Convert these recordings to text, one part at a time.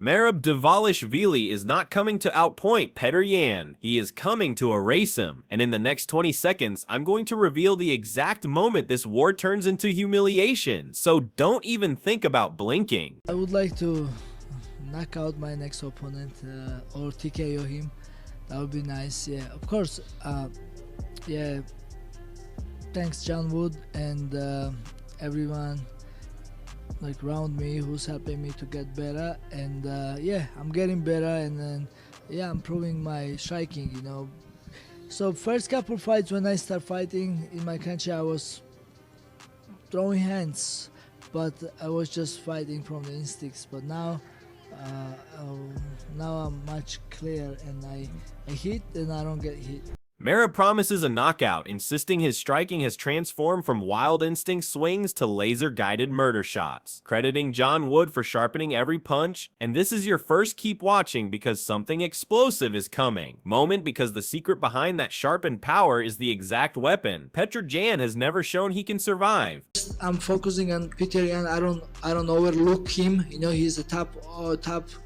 Merab Dvalishvili is not coming to outpoint Petr Yan. He is coming to erase him. And in the next 20 seconds, I'm going to reveal the exact moment this war turns into humiliation. So don't even think about blinking. I would like to knock out my next opponent or TKO him. That would be nice. Yeah, of course. Yeah. Thanks, John Wood, and everyone like around me who's helping me to get better. And yeah, I'm getting better, and then yeah, I'm proving my striking. You know. So first couple fights when I start fighting in my country, I was throwing hands, but I was just fighting from the instincts. But now. Now I'm much clearer, and I hit and I don't get hit. Merab promises a knockout, insisting his striking has transformed from wild instinct swings to laser-guided murder shots, crediting John Wood for sharpening every punch. And this is your first keep watching because something explosive is coming. Moment because the secret behind that sharpened power is the exact weapon Petr Yan has never shown he can survive. I'm focusing on Petr Yan. I don't overlook him. You know, he's a top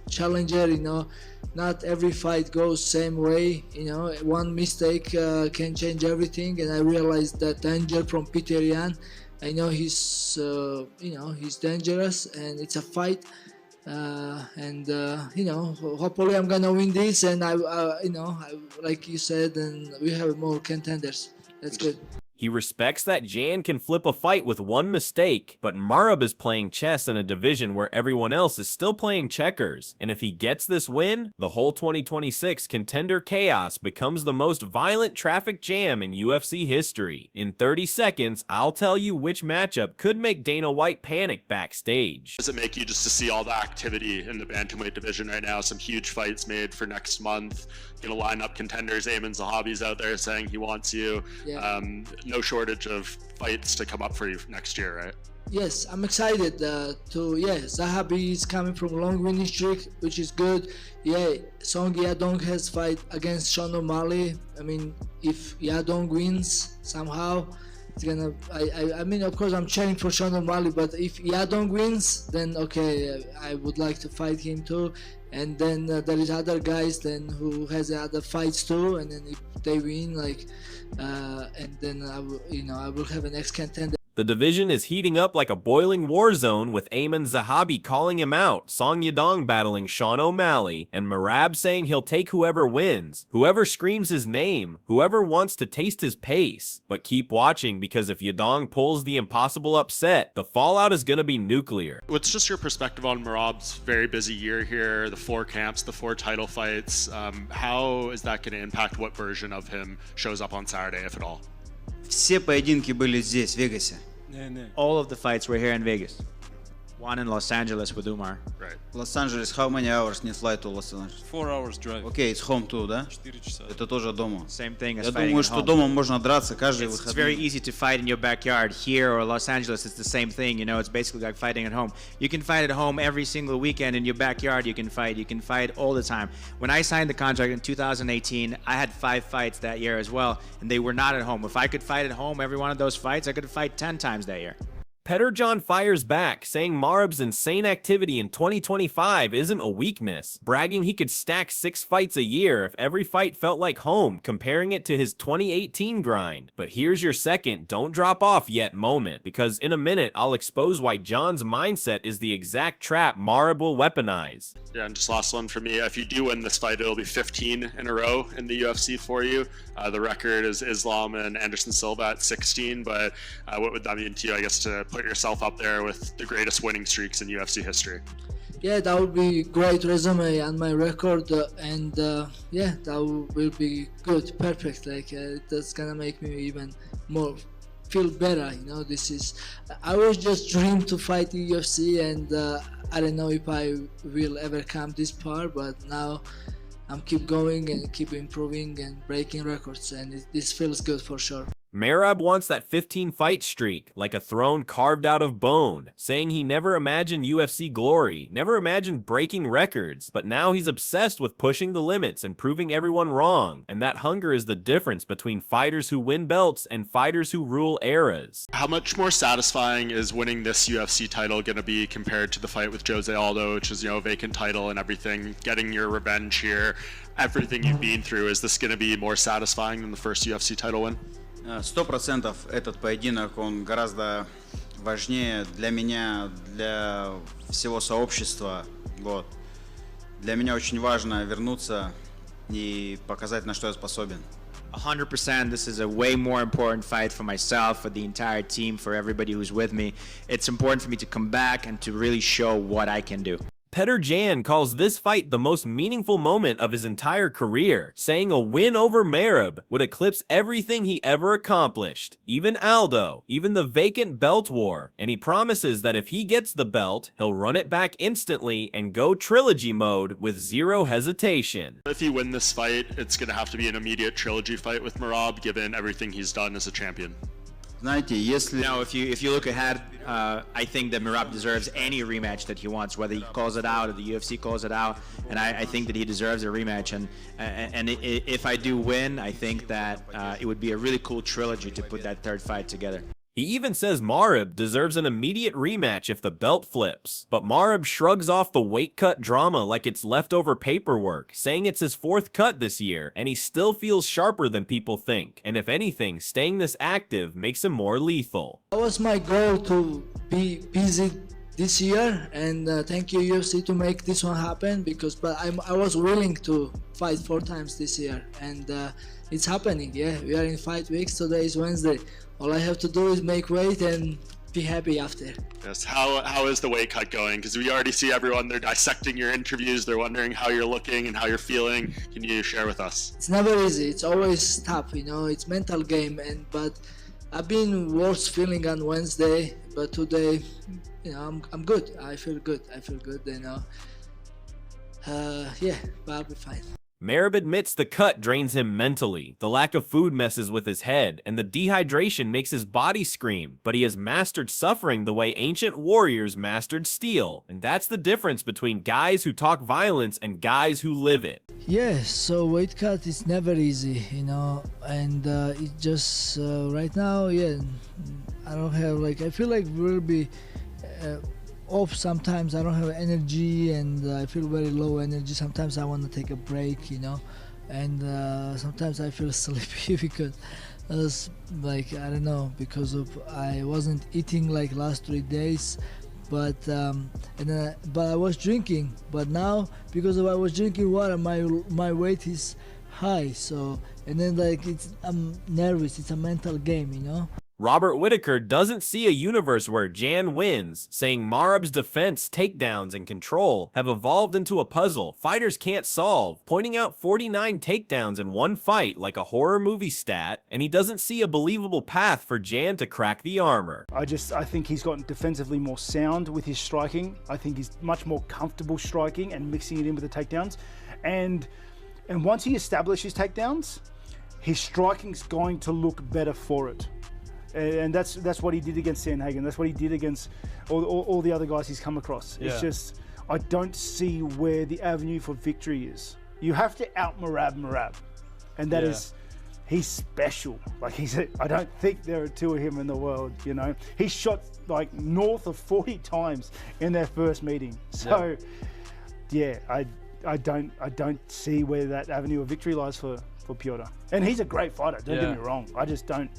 challenger. You know, not every fight goes same way. You know, one mistake can change everything, and I realized that danger from Petr Yan. I know he's he's dangerous, and it's a fight. You know, hopefully I'm gonna win this, and like you said, and we have more contenders. That's good. He respects that Jan can flip a fight with one mistake, but Merab is playing chess in a division where everyone else is still playing checkers. And if he gets this win, the whole 2026 Contender chaos becomes the most violent traffic jam in UFC history. In 30 seconds, I'll tell you which matchup could make Dana White panic backstage. Does it make you just to see all the activity in the Bantamweight division right now? Some huge fights made for next month. Gonna line up contenders. Ayman Zahabi's out there saying he wants you. Yeah. No shortage of fights to come up for you next year, right? Yes, I'm excited Zahabi is coming from a long winning streak, which is good. Yeah, Song Yadong has fight against Sean O'Malley. I mean, if Yadong wins somehow, it's gonna. I mean, of course, I'm cheering for Sean O'Malley, but if Yadong wins, then okay, I would like to fight him too. And then there is other guys then who has other fights too, and then if they win, like, and then I will have an ex-contender. The division is heating up like a boiling war zone with Ayman Zahabi calling him out, Song Yadong battling Sean O'Malley, and Merab saying he'll take whoever wins, whoever screams his name, whoever wants to taste his pace. But keep watching because if Yadong pulls the impossible upset, the fallout is going to be nuclear. What's just your perspective on Merab's very busy year here, the 4 camps, the 4 title fights? How is that going to impact what version of him shows up on Saturday, if at all? Все поединки были здесь, в Вегасе. All of the fights were here in Vegas. One in Los Angeles with Umar. Right. Los Angeles, how many hours need flight to Los Angeles? 4 hours drive. Okay, it's home too, да? 4 часа. Это тоже дома. Same thing as Я fighting думаю, at что home. дома можно драться каждый It's very выходной. easy to fight in your backyard. Here or Los Angeles, it's the same thing. You know, it's basically like fighting at home. You can fight at home every single weekend in your backyard. You can fight all the time. When I signed the contract in 2018, I had 5 fights that year as well, and they were not at home. If I could fight at home every one of those fights, I could fight 10 times that year. Petr Yan fires back, saying Merab's insane activity in 2025 isn't a weakness, bragging he could stack 6 fights a year if every fight felt like home, comparing it to his 2018 grind. But here's your second don't drop off yet moment, because in a minute I'll expose why John's mindset is the exact trap Merab will weaponize. Yeah, and just last one for me. If you do win this fight, it'll be 15 in a row in the UFC for you. The record is Islam and Anderson Silva at 16, but what would that mean to you, I guess, to put yourself up there with the greatest winning streaks in UFC history? Yeah, that would be great resume on my record, and yeah, that will be good, perfect. Like that's gonna make me even more feel better. You know, I was just dreamed to fight in UFC, and I don't know if I will ever come this far, but now I'm keep going and keep improving and breaking records, and this feels good for sure. Merab wants that 15-fight streak, like a throne carved out of bone, saying he never imagined UFC glory, never imagined breaking records, but now he's obsessed with pushing the limits and proving everyone wrong, and that hunger is the difference between fighters who win belts and fighters who rule eras. How much more satisfying is winning this UFC title going to be compared to the fight with Jose Aldo, which is, a vacant title and everything, getting your revenge here, everything you've been through? Is this going to be more satisfying than the first UFC title win? 100% этот поединок, он гораздо важнее для меня, для всего сообщества. Вот. Для меня очень важно вернуться и показать, на что я способен. 100%. This is a way more important fight for myself, for the entire team, for everybody who's with me. It's important for me to come back and to really show what I can do. Petr Yan calls this fight the most meaningful moment of his entire career, saying a win over Merab would eclipse everything he ever accomplished, even Aldo, even the vacant belt war, and he promises that if he gets the belt, he'll run it back instantly and go trilogy mode with zero hesitation. If you win this fight, it's going to have to be an immediate trilogy fight with Merab, given everything he's done as a champion. Знаете, если... Now, if you look ahead, I think that Merab deserves any rematch that he wants, whether he calls it out or the UFC calls it out, and I think that he deserves a rematch. And if I do win, I think that it would be a really cool trilogy to put that third fight together. He even says Merab deserves an immediate rematch if the belt flips, but Merab shrugs off the weight cut drama like it's leftover paperwork, saying it's his 4th cut this year, and he still feels sharper than people think, and if anything, staying this active makes him more lethal. That was my goal, to be busy this year, and thank you UFC to make this one happen, but I was willing to fight 4 times this year, and it's happening. Yeah, we are in fight weeks. Today is Wednesday. All I have to do is make weight and be happy after. Yes. How is the weight cut going? Because we already see everyone, they're dissecting your interviews, they're wondering how you're looking and how you're feeling. Can you share with us? It's never easy. It's always tough, it's mental game, but I've been worse feeling on Wednesday, but today, I'm good. I feel good. Yeah, but I'll be fine. Merab admits the cut drains him mentally, the lack of food messes with his head, and the dehydration makes his body scream, but he has mastered suffering the way ancient warriors mastered steel, and that's the difference between guys who talk violence and guys who live it. Yeah, so weight cut is never easy, and it just, right now, I don't have, I feel like we'll be off sometimes. I don't have energy, and I feel very low energy. Sometimes I want to take a break, and sometimes I feel sleepy because I don't know, because of I wasn't eating last 3 days, but I was drinking, but now because I was drinking water, my weight is high, so, and then I'm nervous. It's a mental game, Robert Whitaker doesn't see a universe where Jan wins, saying Marab's defense, takedowns, and control have evolved into a puzzle fighters can't solve, pointing out 49 takedowns in one fight like a horror movie stat, and he doesn't see a believable path for Jan to crack the armor. I think he's gotten defensively more sound with his striking. I think he's much more comfortable striking and mixing it in with the takedowns. And once he establishes takedowns, his striking's going to look better for it. And that's what he did against Sandhagen. That's what he did against all the other guys he's come across. Yeah. It's just, I don't see where the avenue for victory is. You have to out Merab. And that is, he's special. I don't think there are 2 of him in the world, He shot north of 40 times in their first meeting. So, I don't see where that avenue of victory lies for Petr. And he's a great fighter, don't get me wrong. I just don't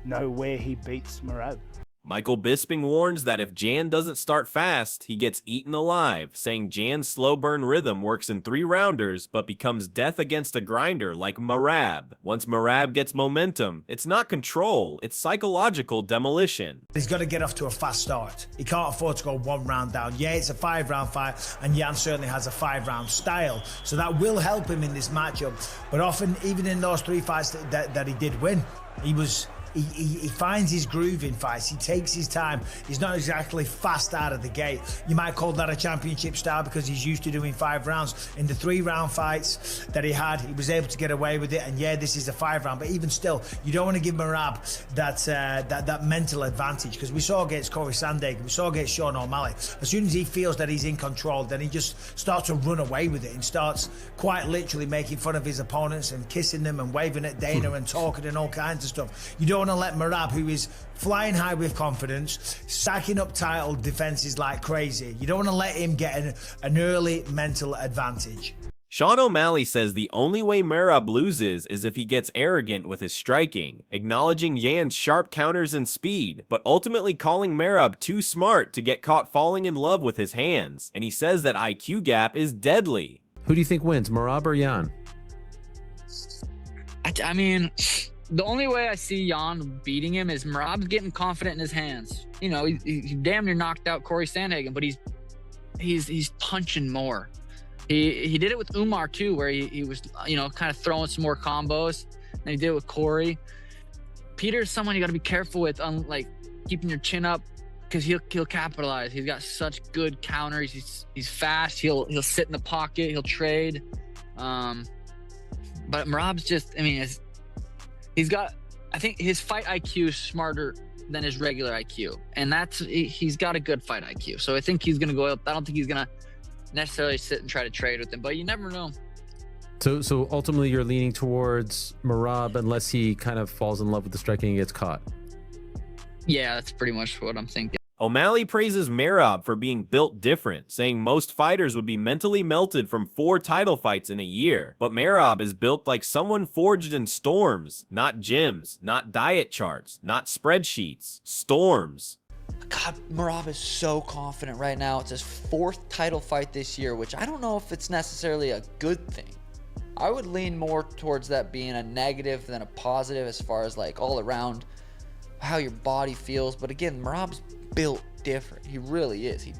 know where he beats Merab. Michael Bisping warns that if Jan doesn't start fast, he gets eaten alive, saying Jan's slow burn rhythm works in 3-rounders, but becomes death against a grinder like Merab. Once Merab gets momentum, it's not control, it's psychological demolition. He's got to get off to a fast start. He can't afford to go 1 round down. Yeah, it's a 5-round fight, and Jan certainly has a 5-round style, so that will help him in this matchup. But often, even in those 3 fights that he did win, he was He finds his groove in fights. He takes his time. He's not exactly fast out of the gate. You might call that a championship style because he's used to doing 5 rounds. In the 3-round fights that he had, he was able to get away with it. And yeah, this is a 5-round, but even still, you don't want to give Merab that mental advantage, because we saw against Corey Sandhagen, we saw against Sean O'Malley. As soon as he feels that he's in control, then he just starts to run away with it and starts quite literally making fun of his opponents and kissing them and waving at Dana and talking and all kinds of stuff. You don't want to let Merab, who is flying high with confidence, stacking up title defenses like crazy, you don't want to let him get an early mental advantage. Sean O'Malley says the only way Merab loses is if he gets arrogant with his striking, acknowledging Yan's sharp counters and speed, but ultimately calling Merab too smart to get caught falling in love with his hands, and he says that IQ gap is deadly. Who do you think wins, Merab or Yan? I mean, the only way I see Yan beating him is Merab's getting confident in his hands. You know, he damn near knocked out Corey Sandhagen, but he's punching more. He did it with Umar too, where he was, you know, kind of throwing some more combos. And he did it with Corey. Peter's someone you got to be careful with, like keeping your chin up, because he'll capitalize. He's got such good counters. He's fast. He'll sit in the pocket. He'll trade. But Merab's just, I mean, he's got, I think his fight IQ is smarter than his regular IQ, and he's got a good fight IQ. So I think he's gonna go up. I don't think he's gonna necessarily sit and try to trade with him, but you never know. So ultimately you're leaning towards Merab unless he kind of falls in love with the striking and gets caught. Yeah, that's pretty much what I'm thinking. O'Malley praises Merab for being built different, saying most fighters would be mentally melted from 4 title fights in a year, but Merab is built like someone forged in storms, not gyms, not diet charts, not spreadsheets, storms. God, Merab is so confident right now. It's his 4th title fight this year, which I don't know if it's necessarily a good thing. I would lean more towards that being a negative than a positive as far as like all around how your body feels. But again, Merab's built different. He really is. He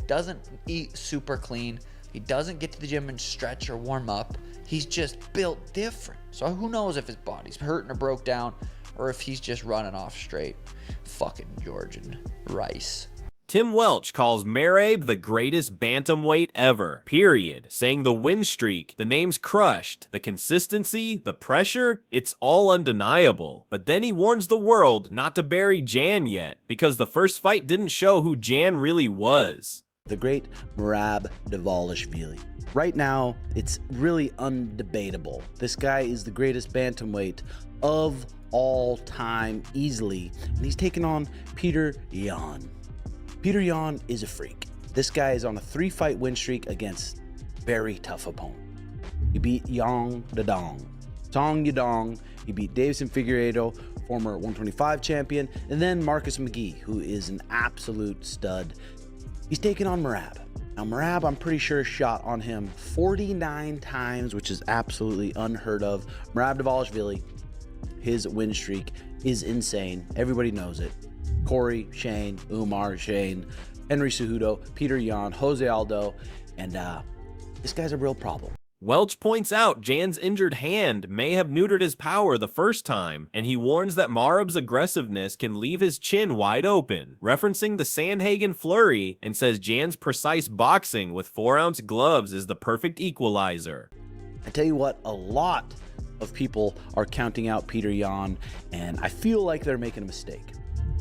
doesn't eat super clean. He doesn't get to the gym and stretch or warm up. He's just built different. So who knows if his body's hurting or broke down, or if he's just running off straight fucking Georgian rice. Tim Welch calls Merab the greatest bantamweight ever, period, saying the win streak, the name's crushed, the consistency, the pressure, it's all undeniable. But then he warns the world not to bury Jan yet, because the first fight didn't show who Jan really was. The great Merab Dvalishvili. Right now, it's really undebatable. This guy is the greatest bantamweight of all time, easily, and he's taking on Petr Yan. Petr Yan is a freak. This guy is on a 3-fight win streak against very tough opponent. He beat Yang Dadong, Song Yadong. He beat Davison Figueiredo, former 125 champion, and then Marcus McGee, who is an absolute stud. He's taking on Merab. Now Merab, I'm pretty sure, shot on him 49 times, which is absolutely unheard of. Merab Dvalishvili, his win streak is insane. Everybody knows it. Corey, Shane, Umar, Shane, Henry Cejudo, Petr Yan, Jose Aldo, and this guy's a real problem. Welch points out Jan's injured hand may have neutered his power the first time, and he warns that Merab's aggressiveness can leave his chin wide open, referencing the Sandhagen flurry, and says Jan's precise boxing with 4-ounce gloves is the perfect equalizer. I tell you what, a lot of people are counting out Petr Yan, and I feel like they're making a mistake.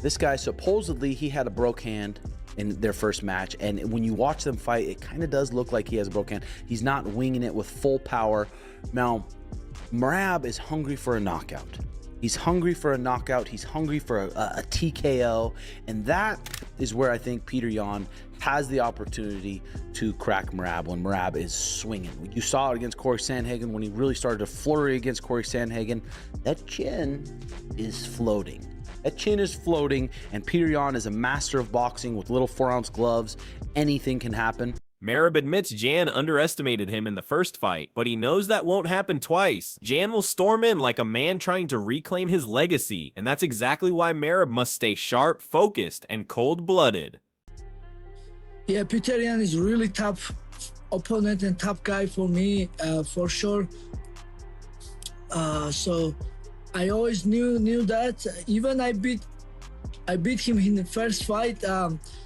This guy, supposedly, he had a broke hand in their first match, and when you watch them fight, it kind of does look like he has a broke hand. He's not winging it with full power. Now, Merab is hungry for a knockout. He's hungry for a knockout. He's hungry for a TKO, and that is where I think Petr Yan has the opportunity to crack Merab when Merab is swinging. You saw it against Corey Sandhagen when he really started to flurry against Corey Sandhagen. That chin is floating. That chin is floating, and Petr Yan is a master of boxing with little 4-ounce gloves. Anything can happen. Merab admits Jan underestimated him in the first fight, but he knows that won't happen twice. Jan will storm in like a man trying to reclaim his legacy, and that's exactly why Merab must stay sharp, focused, and cold-blooded. Yeah, Petr Yan is really tough opponent and tough guy for me, for sure. So I always knew that. Even I beat him in the first fight.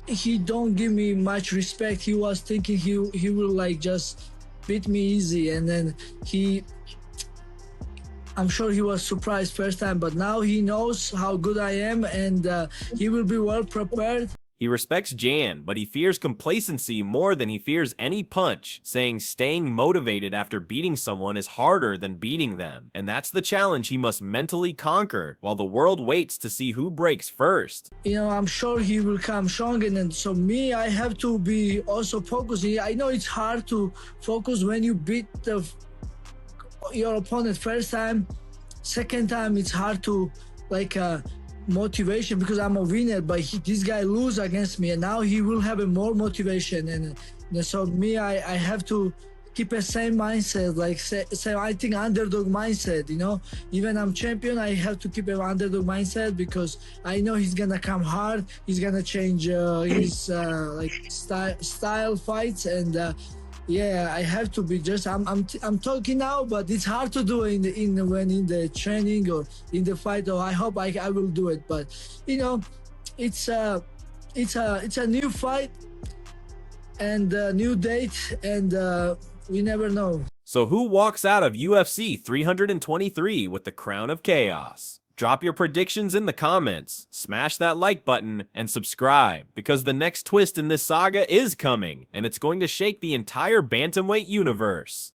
He don't give me much respect. He was thinking he will like just beat me easy, and then I'm sure he was surprised first time, but now he knows how good I am, and he will be well prepared. He respects Jan, but he fears complacency more than he fears any punch, saying staying motivated after beating someone is harder than beating them. And that's the challenge he must mentally conquer, while the world waits to see who breaks first. You know, I'm sure he will come strong, and so me, I have to be also focusing. I know it's hard to focus when you beat your opponent first time. Second time, it's hard to like motivation because I'm a winner, but this guy lose against me, and now he will have a more motivation, and so me, I have to keep a same mindset, like say I think underdog mindset, you know. Even I'm champion, I have to keep an underdog mindset because I know he's gonna come hard, he's gonna change his like style fights, and yeah, I have to be just. I'm talking now, but it's hard to do when in the training or in the fight. Or I hope I will do it. But you know, it's a new fight and a new date, and we never know. So who walks out of UFC 323 with the crown of chaos? Drop your predictions in the comments, smash that like button, and subscribe, because the next twist in this saga is coming, and it's going to shake the entire Bantamweight universe.